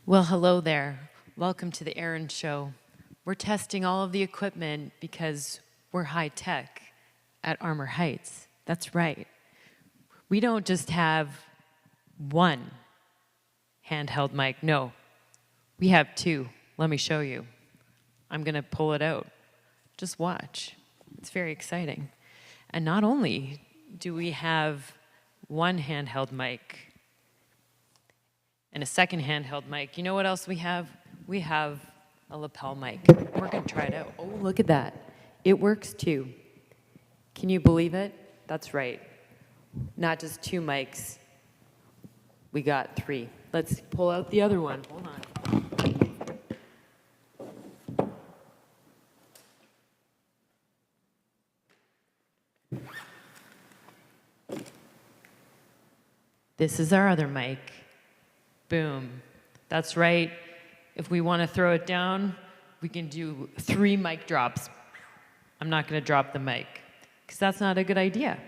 Well, hello there. Welcome to the Aaron Show. We're testing all of the equipment because we're high tech at Armor Heights. That's right. We don't just have one handheld mic. No, we have two. Let me show you. I'm going to pull it out. Just watch. It's very exciting. And not only do we have one handheld mic and a second handheld mic, you know what else we have? We have a lapel mic. We're going to try it out. Oh, look at that. It works too. Can you believe it? That's right. Not just two mics. We got three. Let's pull out the other one. Hold on. This is our other mic. Boom. That's right. If we want to throw it down, we can do 3 mic drops. I'm not going to drop the mic because that's not a good idea.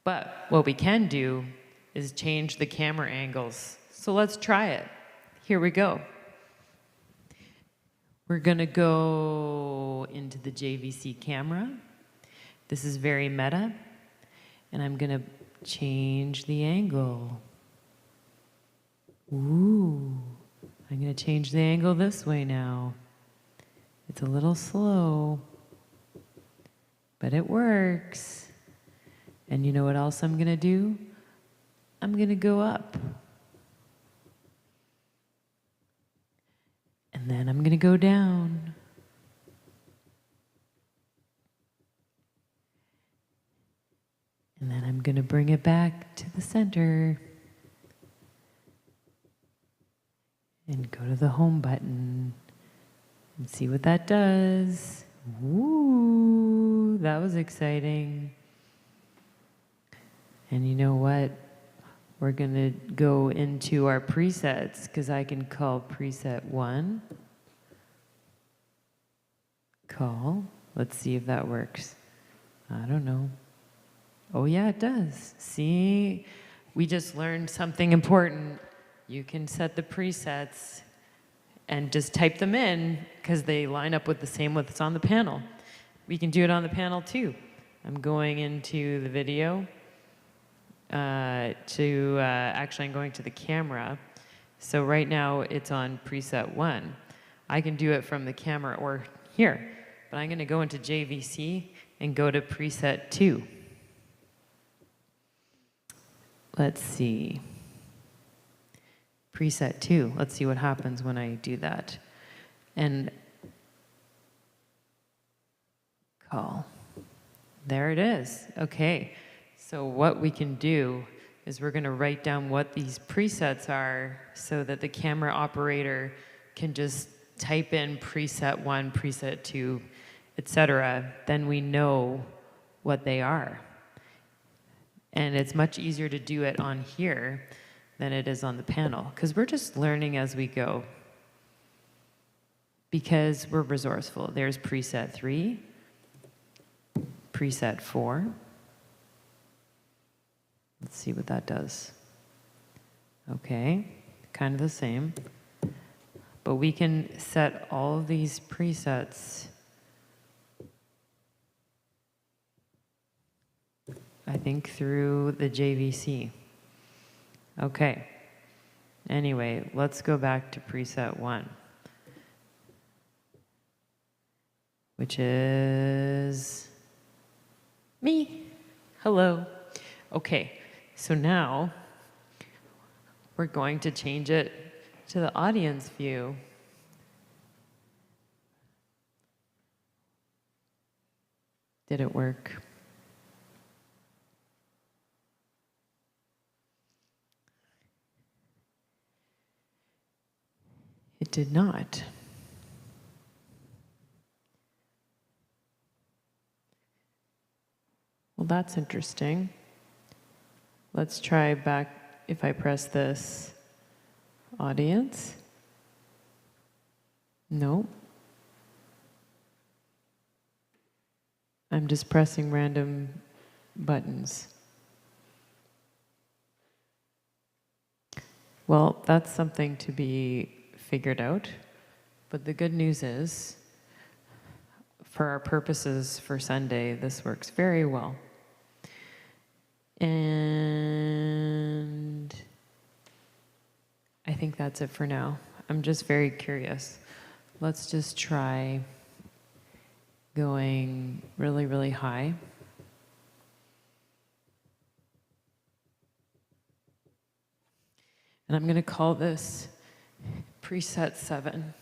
But what we can do is change the camera angles. So let's try it. Here we go. We're going to go into the JVC camera. This is very meta. And I'm going to change the angle. Ooh, I'm going to change the angle this way now. It's a little slow, but it works. And you know what else I'm going to do? I'm going to go up. And then I'm going to go down. And then I'm going to bring it back to the center. And go to the home button and see what that does. Ooh, that was exciting. And you know what? We're going to go into our presets because I can call preset 1. Call. Let's see if that works. I don't know. Oh yeah, it does. See, we just learned something important. You can set the presets and just type them in because they line up with the same what's on the panel. We can do it on the panel too. I'm going into the video actually I'm going to the camera. So right now it's on preset 1. I can do it from the camera or here, but I'm going to go into JVC and go to preset 2. Let's see. Preset 2. Let's see what happens when I do that. And call. There it is. Okay. So what we can do is we're going to write down what these presets are so that the camera operator can just type in preset 1, preset 2, etc. Then we know what they are. And it's much easier to do it on here than it is on the panel, because we're just learning as we go. Because we're resourceful. There's preset 3, preset 4. Let's see what that does. Okay, kind of the same. But we can set all of these presets, I think, through the JVC. Okay. Anyway, let's go back to preset 1, which is me. Hello. Okay, so now we're going to change it to the audience view. Did it work? It did not. Well, that's interesting. Let's try back if I press this. Audience? No. I'm just pressing random buttons. Well, that's something to be figured out. But the good news is, for our purposes for Sunday, this works very well. And I think that's it for now. I'm just very curious. Let's just try going really, really high. And I'm going to call this preset 7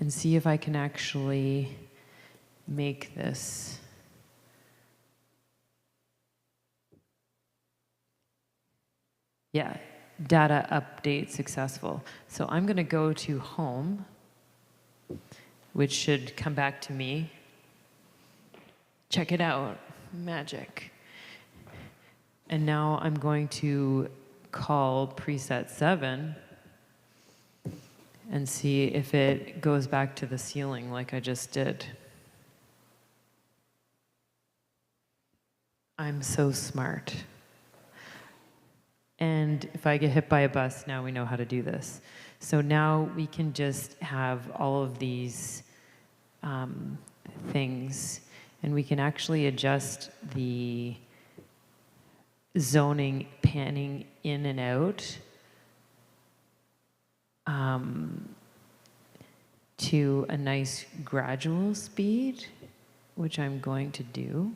and see if I can actually make this data update successful. So I'm going to go to home, which should come back to me. Check it out, magic. And now I'm going to call preset 7 and see if it goes back to the ceiling like I just did. I'm so smart. And if I get hit by a bus, now we know how to do this. So now we can just have all of these things, and we can actually adjust the zoning, panning in and out to a nice gradual speed, which I'm going to do.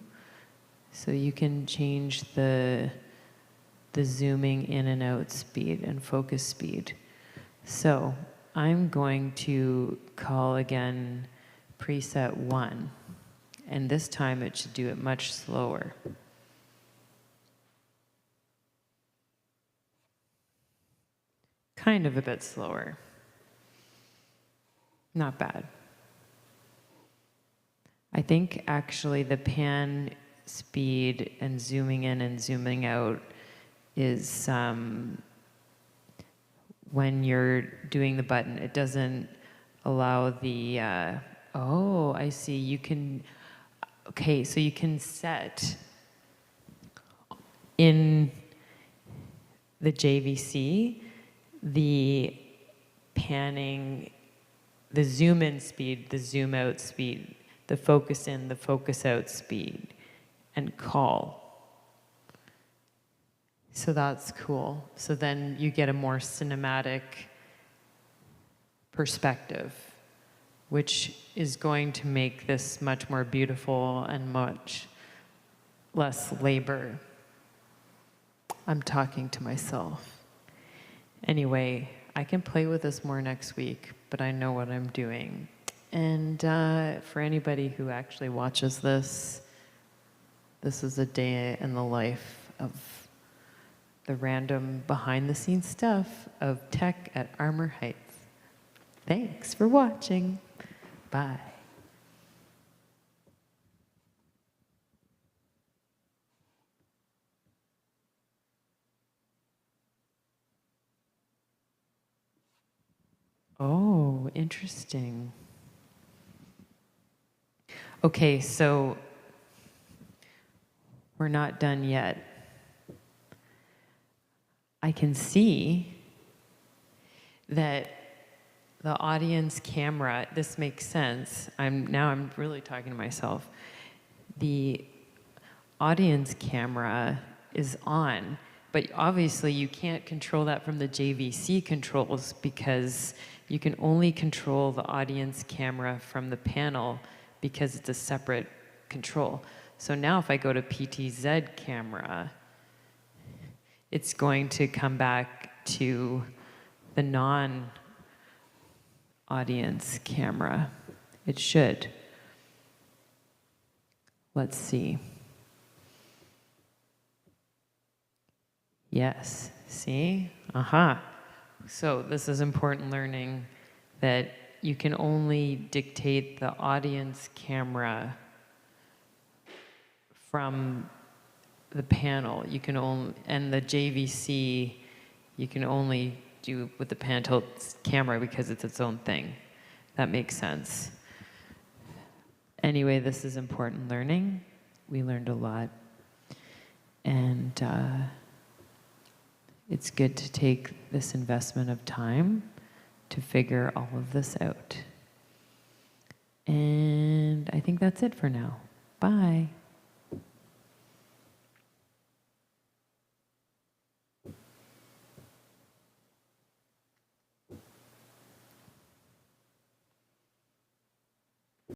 So you can change the zooming in and out speed and focus speed. So I'm going to call again preset 1, and this time it should do it much slower. Kind of a bit slower. Not bad. I think actually the pan speed and zooming in and zooming out is when you're doing the button, it doesn't allow the, oh, I see, you can, okay, so you can set in the JVC the panning, the zoom in speed, the zoom out speed, the focus in, the focus out speed, and call. So that's cool. So then you get a more cinematic perspective, which is going to make this much more beautiful and much less labor. I'm talking to myself. Anyway, I can play with this more next week, but I know what I'm doing. And for anybody who actually watches this, this is a day in the life of the random behind-the-scenes stuff of tech at Armour Heights. Thanks for watching. Bye. Oh, interesting. Okay, so we're not done yet. I can see that the audience camera, this makes sense. I'm really talking to myself. The audience camera is on, but obviously you can't control that from the JVC controls because you can only control the audience camera from the panel because it's a separate control. So now if I go to PTZ camera, it's going to come back to the non-audience camera. It should. Let's see. Yes, see? Aha. So this is important learning that you can only dictate the audience camera from the panel. You can only, and the JVC, you can only do with the pan-tilt camera because it's its own thing. That makes sense. Anyway, this is important learning. We learned a lot. And it's good to take this investment of time to figure all of this out. And I think that's it for now. Bye.